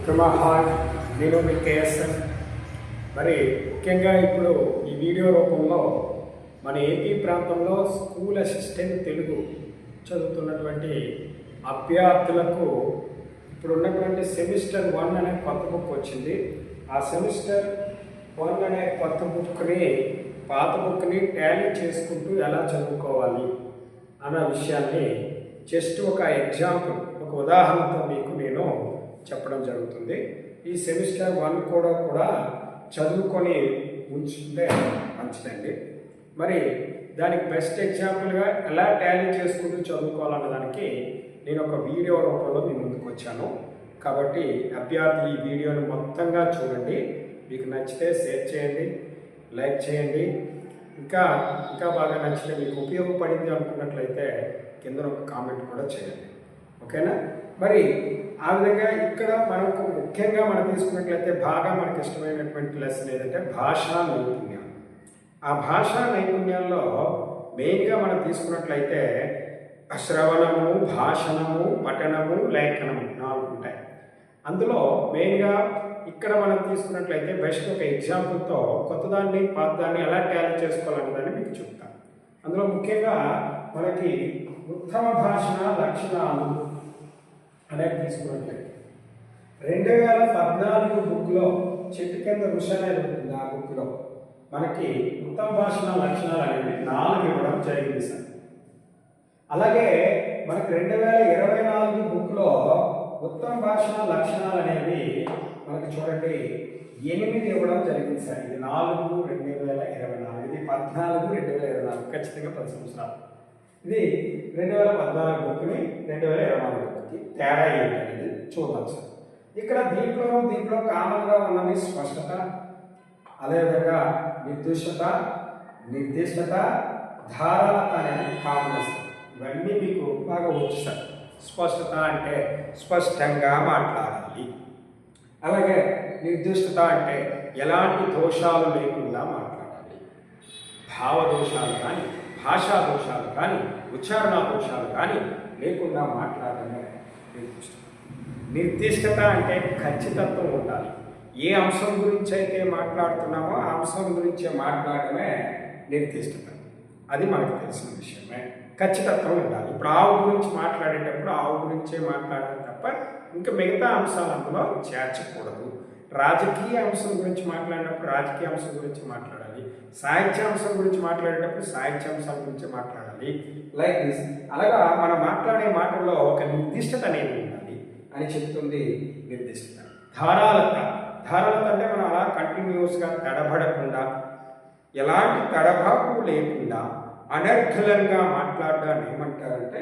Hi, నేను మీ KSN. మరి ముఖ్యంగా ఇప్పుడు ఈ వీడియో రూపంలో మన ఏపీ ప్రాంతంలో స్కూల్ అసిస్టెంట్ తెలుగు చదువుతున్నటువంటి అభ్యర్థులకు ఇప్పుడు ఉన్నటువంటి సెమిస్టర్ 1 అనే కొత్త బుక్ వచ్చింది. ఆ సెమిస్టర్ 1 అనే కొత్త బుక్ని పాత బుక్ని టాలీ చేసుకుంటూ ఎలా చదువుకోవాలి అన్న విషయాన్ని జస్ట్ ఒక ఎగ్జాంపుల్, ఒక ఉదాహరణతో మీకు నేను చెప్పడం జరుగుతుంది. ఈ సెమిస్టర్ 1 కూడా చదువుకొని ఉంచుకుంటే మంచిదండి. మరి దానికి బెస్ట్ ఎగ్జాంపుల్గా ఎలా టాలీ చేసుకుంటూ చదువుకోవాలన్న దానికి నేను ఒక వీడియో రూపంలో మీ ముందుకు వచ్చాను. కాబట్టి అభ్యర్థులు ఈ వీడియోని మొత్తంగా చూడండి. మీకు నచ్చితే షేర్ చేయండి, లైక్ చేయండి. ఇంకా బాగా నచ్చితే మీకు ఉపయోగపడింది అనుకున్నట్లయితే కింద ఒక కామెంట్ కూడా చేయండి. ఓకేనా? మరి ఆ విధంగా ఇక్కడ మనకు ముఖ్యంగా మనం తీసుకున్నట్లయితే బాగా మనకి ఇష్టమైనటువంటి లెసన్ ఏదంటే భాషా నైపుణ్యం. ఆ భాషా నైపుణ్యాల్లో మెయిన్గా మనం తీసుకున్నట్లయితే శ్రవణము, భాషణము, పఠనము, లేఖనము 4 ఉంటాయి. అందులో మెయిన్గా ఇక్కడ మనం తీసుకున్నట్లయితే బెస్ట్ ఒక ఎగ్జాంపుల్తో కొత్తదాన్ని పాతదాన్ని ఎలా టాలీ చేసుకోవాలన్నదాన్ని మీకు చెప్తాను. అందులో ముఖ్యంగా మనకి ఉత్తమ భాషణ లక్షణాలు అనేది తీసుకున్నట్లయితే 2014 బుక్లో చెట్టు కింద ఋషి అనేది ఉంటుంది. ఆ బుక్లో మనకి ఉత్తమ భాషణ లక్షణాలు అనేవి 4 ఇవ్వడం జరిగింది సార్. అలాగే మనకి 2024 బుక్లో ఉత్తమ భాషణ లక్షణాలు అనేవి మనకి చూడండి 8 ఇవ్వడం జరిగింది సార్. ఇది 4 2024, ఇది 14 2024, ఖచ్చితంగా 10 సంవత్సరాలు. ఇది 2014 బుక్ని 2024 బుక్కి తేడా ఏంటనేది చూద్దాం సార్. ఇక్కడ దీంట్లో కామన్గా ఉన్నవి స్పష్టత, అదేవిధంగా నిర్దిష్టత, ధారాళత అనేది కామన్ వస్తుంది. ఇవన్నీ మీకు బాగా వచ్చు సార్. స్పష్టత అంటే స్పష్టంగా మాట్లాడాలి. అలాగే నిర్దిష్టత అంటే ఎలాంటి దోషాలు లేకుండా మాట్లాడాలి. భావదోషాలు కానీ, భాషా దోషాలు కానీ, ఉచ్చారణ దోషాలు కానీ లేకుండా మాట్లాడడమే నిర్దిష్టత. నిర్దిష్టత అంటే ఖచ్చితత్వం ఉండాలి. ఏ అంశం గురించి అయితే మాట్లాడుతున్నామో ఆ అంశం గురించే మాట్లాడడమే నిర్దిష్టత. అది మనకు తెలిసిన విషయమే. ఖచ్చితత్వం ఉండాలి. ఇప్పుడు ఆవు గురించి మాట్లాడేటప్పుడు ఆవు గురించే మాట్లాడాలి తప్ప ఇంకా మిగతా అంశాలు అందులో చేర్చకూడదు. రాజకీయ అంశం గురించి మాట్లాడినప్పుడు రాజకీయ అంశం గురించి మాట్లాడాలి. సాహిత్య అంశం గురించి మాట్లాడేటప్పుడు సాహిత్య అంశాల గురించి మాట్లాడాలి. Like this. అలాగా మనం మాట్లాడే మాటల్లో ఒక నిర్దిష్టత అనేది ఉండాలి అని చెప్తుంది నిర్దిష్టత. ధారాళత అంటే మనం అలా కంటిన్యూస్గా తడబడకుండా, ఎలాంటి తడబాటు లేకుండా అనర్గళంగా మాట్లాడడాన్ని ఏమంటారంటే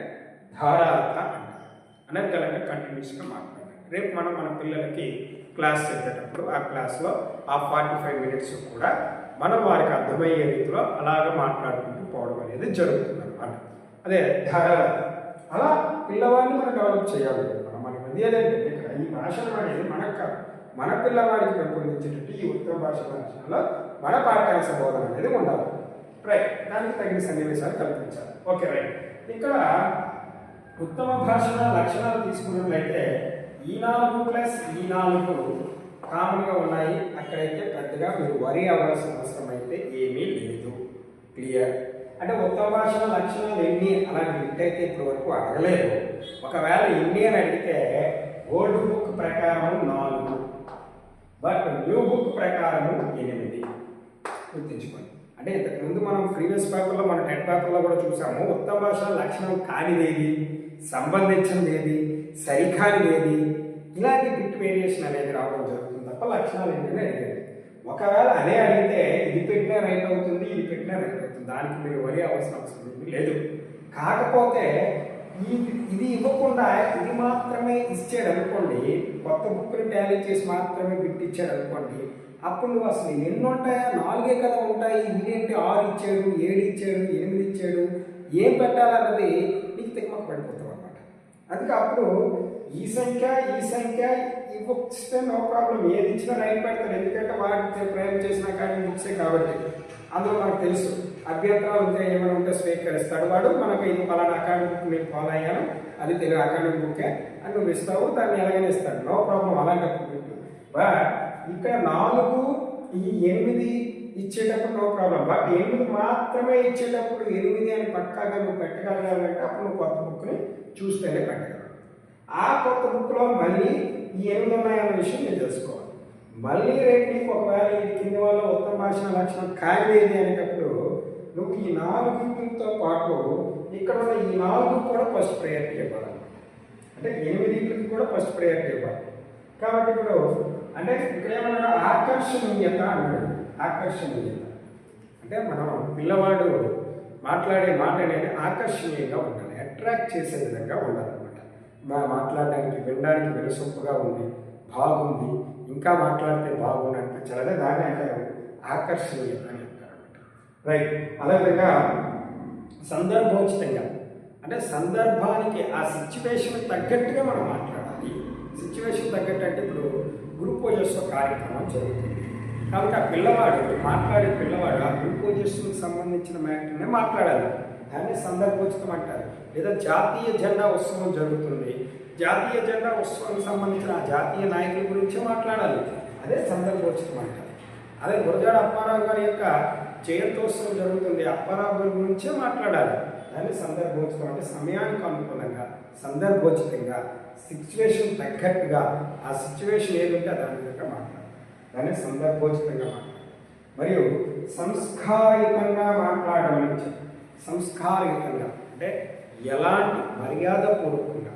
ధారాళత అంటారు. అనర్గళంగా కంటిన్యూస్గా మాట్లాడాలి. రేపు మనం మన పిల్లలకి క్లాస్ చెప్పేటప్పుడు ఆ క్లాస్లో ఆ 45 మినిట్స్ కూడా మనం వారికి అర్థమయ్యే రీతిలో అలాగ మాట్లాడుకుంటూ పోవడం అనేది జరుగుతుంది అన్నమాట. అదే ధారాళత. అలా పిల్లవాడిని మనం డెవలప్ చేయాలి. మనకి ఏదంటే ఇక్కడ ఈ భాషలు అనేది మనకు కాదు, మన పిల్లవాడికి పెంపొందించేటట్టు ఈ ఉత్తమ భాష భాషలో మన పాఠ్యాంశ బోధన అనేది ఉండాలి. రైట్. దానికి తగిన సన్నివేశాలు కల్పించాలి. Okay, right. ఇక్కడ ఉత్తమ భాషణ లక్షణాలు తీసుకున్నట్లయితే ఈ 4 కామన్గా ఉన్నాయి. అక్కడైతే పెద్దగా మీరు వరి అవ్వాల్సిన అవసరం అయితే ఏమీ లేదు. క్లియర్. అంటే ఉత్తమ భాషణ లక్షణాలు ఎన్ని అలాంటి బిట్టయితే ఇప్పటి వరకు అడగలేదు. ఒకవేళ ఎన్ని అని అడిగితే ఓల్డ్ బుక్ ప్రకారం 4, బట్ న్యూ బుక్ ప్రకారం 8 గుర్తించుకోండి. అంటే ఇంతకుముందు మనం ప్రీవియస్ పేపర్లో, మన టెట్ పేపర్లో కూడా చూసాము. ఉత్తమ భాష లక్షణం కానిదేది, సంబంధించినది ఏది, సరికానిది ఏది, ఇలాంటి బిట్ వేరియేషన్ అనేది రావడం జరుగుతుంది తప్ప లక్షణాలు ఏంటనే అడిగారు. ఒకవేళ అదే అడిగితే ఇది పెట్టినా రైట్ అవుతుంది, ఇది పెట్టినా రైట్ అవుతుంది. దానికి మీరు వరి అవసరం లేదు. కాకపోతే ఇది ఇవ్వకుండా ఇది మాత్రమే ఇచ్చాడు అనుకోండి, కొత్త బుక్ని టాలీ చేసి మాత్రమే బిట్ ఇచ్చాడు అనుకోండి, అప్పుడు నువ్వు అసలు ఎన్ని ఉంటాయా, 4 కదా ఉంటాయి, ఇదేంటి 6 ఇచ్చాడు, 7 ఇచ్చాడు, 8 ఇచ్చాడు, ఏం పెట్టాలన్నది నీకు తిమ్మక పడిపోతావు అన్నమాట. అందుకే అప్పుడు ఈ సంఖ్య ఇవ్వస్తే నో ప్రాబ్లం, ఏది ఇచ్చినా రైట్ పెడతాడు. ఎందుకంటే వాటి ప్రయోగం చేసినా కానీ బుక్సే కాబట్టి అందులో మనకు తెలుసు అభ్యంతరాలు ఉంటే ఏమైనా ఉంటే స్వీకరిస్తాడు వాడు. మనకు ఇది పలానా అకాడమిక్ బుక్ నేను ఫాలో అయ్యాను, అది తెలుగు అకాడమిక్ బుక్కే అని నువ్వు ఇస్తావు, దాన్ని ఎలాగైనా ఇస్తాడు, నో ప్రాబ్లం. అలాంటి బట్ ఇక్కడ 4 ఈ 8 ఇచ్చేటప్పుడు నో ప్రాబ్లం. బట్ 8 మాత్రమే ఇచ్చేటప్పుడు 8 అని పక్కాగా నువ్వు పెట్టగలగాలంటే అప్పుడు నువ్వు కొత్త బుక్ని చూస్తేనే పెట్టగలవు. ఆ కొత్త బుక్లో మళ్ళీ ఈ 8 ఉన్నాయన్న విషయం నేను తెలుసుకోవాలి. మళ్ళీ రేపు నీకు ఒకవేళ ఈ కింది వల్ల ఉత్తమ భాషణ లక్షణం కానిది అనేటప్పుడు నువ్వు ఈ 4తో పాటు ఇక్కడ ఉన్న ఈ 4 కూడా ఫస్ట్ ప్రయారిటీ ఇవ్వాలి. అంటే 8 కూడా ఫస్ట్ ప్రయారిటీ ఇవ్వాలి. కాబట్టి ఇప్పుడు అంటే ఇక్కడ ఏమన్నా ఆకర్షణీయత అన్నాడు. ఆకర్షణీయత అంటే మనం పిల్లవాడు మాట్లాడే మాట అనేది ఆకర్షణీయంగా ఉండాలి, అట్రాక్ట్ చేసే విధంగా ఉండాలన్నమాట. మాట్లాడడానికి వినడానికి వినసొంపుగా ఉంది, బాగుంది, ఇంకా మాట్లాడితే బాగుంది అనిపించాలి, దాన్ని అంటారు ఆకర్షణీయత అని అంటారనమాట. రైట్. అలాగే సందర్భోచితంగా అంటే సందర్భానికి ఆ సిచ్యువేషన్ తగ్గట్టుగా మనం మాట్లాడాలి. సిచ్యువేషన్ తగ్గట్టు అంటే ఇప్పుడు గ్రూప్ ప్రాజెక్ట్స్ కార్యక్రమం జరుగుతుంది కాబట్టి ఆ పిల్లవాడు మాట్లాడే పిల్లవాడు ఆ గ్రూప్ ప్రాజెక్ట్స్కి సంబంధించిన మ్యాటర్నే మాట్లాడాలి, దాన్ని సందర్భోచితం అంటారు. లేదా జాతీయ జెండా ఉత్సవం జరుగుతుంది, జాతీయ జెండా ఉత్సవానికి సంబంధించిన ఆ జాతీయ నాయకుల గురించి మాట్లాడాలి, అదే సందర్భోచితం అంటారు. అదే గురజాడ అప్పారావు గారి యొక్క జయంతోత్సవం జరుగుతుంది, అప్పారావు గారి గురించే మాట్లాడాలి, దాన్ని సందర్భోచితం అంటే సమయానికి అనుకూలంగా సందర్భోచితంగా సిచ్యువేషన్ తగ్గట్టుగా ఆ సిచ్యువేషన్ ఏదంటే దాని విధంగా మాట్లాడాలి, దాన్ని సందర్భోచితంగా మాట్లాడాలి. మరియు సంస్కారితంగా మాట్లాడమని చెప్పారు. సంస్కారయుతంగా అంటే ఎలాంటి మర్యాదపూర్వకంగా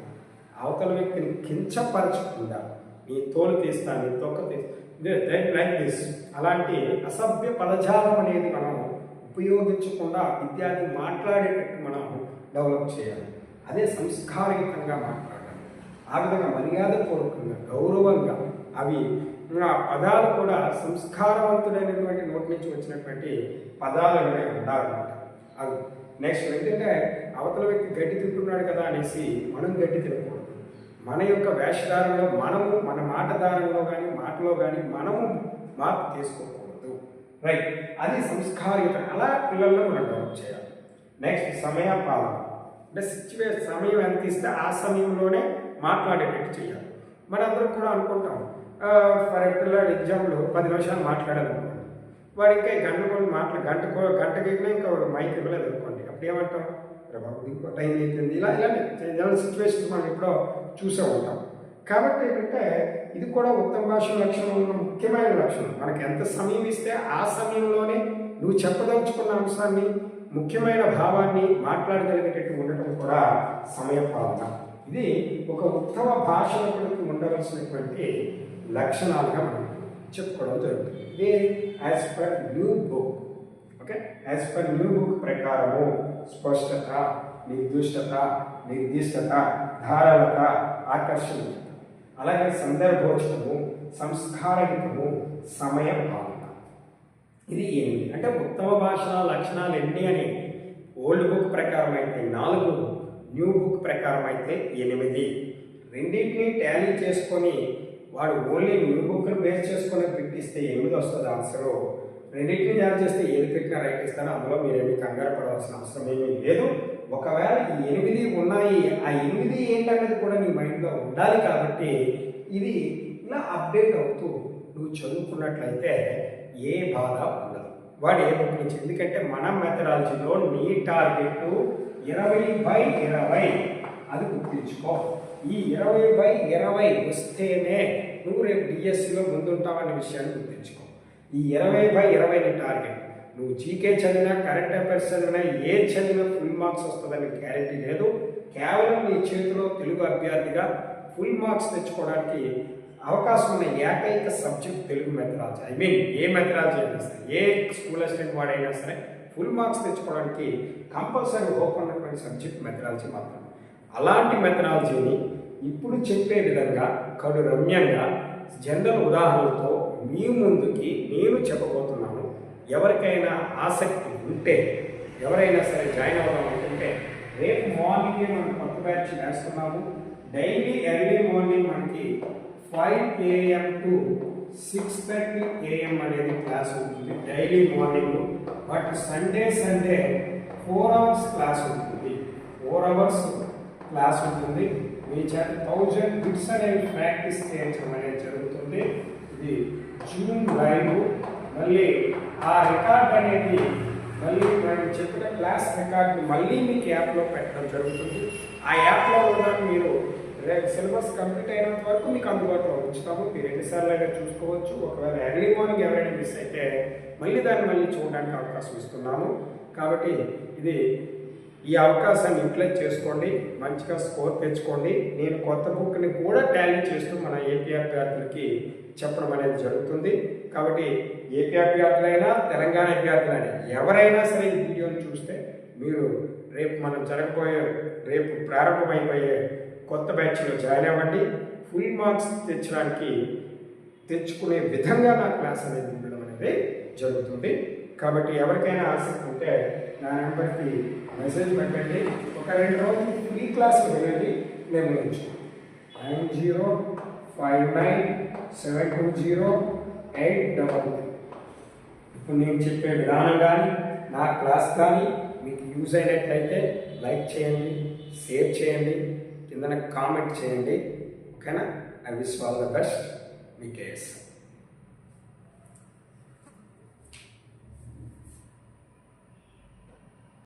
అవతల వ్యక్తిని కించపరచకుండా నీ తోలు తీస్తా, నీ తొక్క తీసి అలాంటి అసభ్య పదజాలం అనేది మనం ఉపయోగించకుండా విద్యార్థి మాట్లాడేటట్టు మనం డెవలప్ చేయాలి. అదే సంస్కారయుతంగా మాట్లాడాలి. ఆ విధంగా మర్యాదపూర్వకంగా గౌరవంగా అవి ఆ పదాలు కూడా సంస్కారవంతుడైనటువంటి నోటి నుంచి వచ్చినటువంటి పదాలనే ఉండాలన్నమాట. అది నెక్స్ట్ ఏంటంటే అవతల వ్యక్తి గడ్డి తింటున్నాడు కదా అనేసి మనం గడ్డి తినకూడదు. మన యొక్క వేషధారణలో మనము మన మాటధారణలో కానీ మాటలో కానీ మనము మార్పు తీసుకోకూడదు. రైట్. అది సంస్కారయుత. అలా పిల్లల్లో మనం డెవలప్ చేయాలి. నెక్స్ట్ సమయపాలన అంటే సమయం ఎంత ఇస్తే ఆ సమయంలోనే మాట్లాడేటట్టు చేయాలి. మనందరం కూడా అనుకుంటాం ఫర్ పిల్లాడు ఎగ్జామ్లో 10 నిమిషాలు మాట్లాడాలనుకోండి, వాడు ఇంకా గంటకి ఇంకా మైక్ ఇవ్వలేదు అనుకోండి, అప్పుడు ఏమంటాం, బాబు ఇంకో టైం అయిపోయింది, ఇలాంటి సిచ్యువేషన్స్ మనం ఎప్పుడో చూసే ఉంటాం. కాబట్టి ఏంటంటే ఇది కూడా ఉత్తమ భాష లక్షణం ఉన్న ముఖ్యమైన లక్షణం. మనకి ఎంత సమయం ఇస్తే ఆ సమయంలోనే నువ్వు చెప్పదలుచుకున్న అంశాన్ని ముఖ్యమైన భావాన్ని మాట్లాడగలిగేటట్టు ఉండటం కూడా సమయపాలన. ఇది ఒక ఉత్తమ భాషకుడికి ఉండవలసినటువంటి లక్షణాలుగా మనం చెప్పుకోవడం జరుగుతుంది. ఇది as per new book. Okay, as per new book ప్రకారము స్పష్టత, నిర్దిష్టత, ధారాళత, ఆకర్షణీయత, అలాగే సందర్భోచితము, సంస్కారయుతము, సమయ పాలన. ఇది 8. అంటే ఉత్తమ భాష లక్షణాలు ఎన్ని అని ఓల్డ్ బుక్ ప్రకారం అయితే 4, న్యూ బుక్ ప్రకారం అయితే 8. రెండింటినీ టాలీ చేసుకొని వాడు ఓన్లీ న్యూ బుక్ని బేస్ చేసుకొని పెట్టిస్తే 8 వస్తుంది ఆన్సరు. రెండింటినీ టాలీ చేస్తే ఏది పెట్టినా రైట్ ఇస్తాను, అందులో మీరేమీ కంగారు పడవలసిన అవసరం ఏమీ లేదు. ఒకవేళ ఈ 8 ఉన్నాయి, ఆ 8 ఏంటనేది కూడా నీ మైండ్లో ఉండాలి. కాబట్టి ఇది ఇలా అప్డేట్ అవుతూ నువ్వు చదువుకున్నట్లయితే ఏ బాధ ఉండదు. వాడు ఏ బుక్ నుంచి, ఎందుకంటే మన మెథడాలజీలో నీ టార్గెట్ 20/20 అది గుర్తించుకో. ఈ 20/20 వస్తేనే నువ్వు రేపు డిఎస్సిలో ముందుంటావనే విషయాన్ని గుర్తించుకో. ఈ 20/20 నీ టార్గెట్. నువ్వు జీకే చదివినా, కరెంట్ అఫైర్స్ చదివినా, ఏ చదివినా ఫుల్ మార్క్స్ వస్తుందని గ్యారెంటీ లేదు. కేవలం నీ చేతిలో తెలుగు అభ్యర్థిగా ఫుల్ మార్క్స్ తెచ్చుకోవడానికి అవకాశం ఉన్న ఏకైక సబ్జెక్ట్ తెలుగు మెథడాలజీ. ఏ మెథడాలజీ అయినా సరే, ఏ స్కూల్ అసిస్టెంట్ వాడైనా సరే ఫుల్ మార్క్స్ తెచ్చుకోవడానికి కంపల్సరీ హోప్ ఉన్నటువంటి సబ్జెక్ట్ మెథడాలజీ మాత్రం. అలాంటి మెథడాలజీని ఇప్పుడు చెప్పే విధంగా కడు రమ్యంగా జనరల్ ఉదాహరణలతో మీ ముందుకి నేను చెప్పబోతున్నాను. ఎవరికైనా ఆసక్తి ఉంటే, ఎవరైనా సరే జాయిన్ అవ్వడం అనుకుంటే రేపు మార్నింగే మనం కొత్త బ్యాచ్ వేస్తున్నాము. డైలీ ఎర్లీ మార్నింగ్ మనకి 5 AM to 6:30 AM అనేది క్లాస్ ఉంటుంది daily morning. But Sunday 4 hours class ఉంటుంది. 4 అవర్స్ క్లాస్ ఉంటుంది. మీ చేత 1000 బిట్స్ అనేవి ప్రాక్టీస్ చేయించడం అనేది జరుగుతుంది. ఇది జూమ్ లైవ్. మళ్ళీ ఆ రికార్డ్ అనేది మళ్ళీ మనం చెప్పిన క్లాస్ రికార్డ్ని మళ్ళీ మీకు యాప్లో పెట్టడం జరుగుతుంది. ఆ యాప్లో కూడా మీరు సిలబస్ కంప్లీట్ అయినంత వరకు మీకు అందుబాటులో ఉంచుతాము. మీరు ఎన్నిసార్లు అయినా చూసుకోవచ్చు. ఒకవేళ ఎర్లీ మార్నింగ్ ఎవరైనా మిస్ అయితే దాన్ని చూడడానికి అవకాశం ఇస్తున్నాము. కాబట్టి ఈ అవకాశాన్ని యూటిలైజ్ చేసుకోండి, మంచిగా స్కోర్ తెచ్చుకోండి. నేను కొత్త బుక్ని కూడా టాలీ చేస్తూ మన ఏపీ అభ్యర్థులకి చెప్పడం అనేది జరుగుతుంది. కాబట్టి ఏపీ అభ్యర్థులైనా తెలంగాణ అభ్యర్థులైనా ఎవరైనా సరే ఈ వీడియోని చూస్తే మీరు రేపు ప్రారంభమైపోయే కొత్త బ్యాచ్లో జాయిన్ అవ్వండి. ఫుల్ మార్క్స్ తెచ్చుకునే విధంగా నా క్లాస్ అనేది ఉండడం అనేది జరుగుతుంది. కాబట్టి ఎవరికైనా ఆసక్తి ఉంటే నా నెంబర్కి మెసేజ్ పెట్టండి. ఒక 2 రోజులు ఫ్రీ క్లాసులు వెళ్ళండి. నేను 9059720833. ఇప్పుడు నేను చెప్పే విధానం కానీ నా క్లాస్ కానీ మీకు యూజ్ అయినట్లయితే లైక్ చేయండి, షేర్ చేయండి, కిందన కామెంట్ చేయండి. ఓకేనా? I wish all the best. Me KS.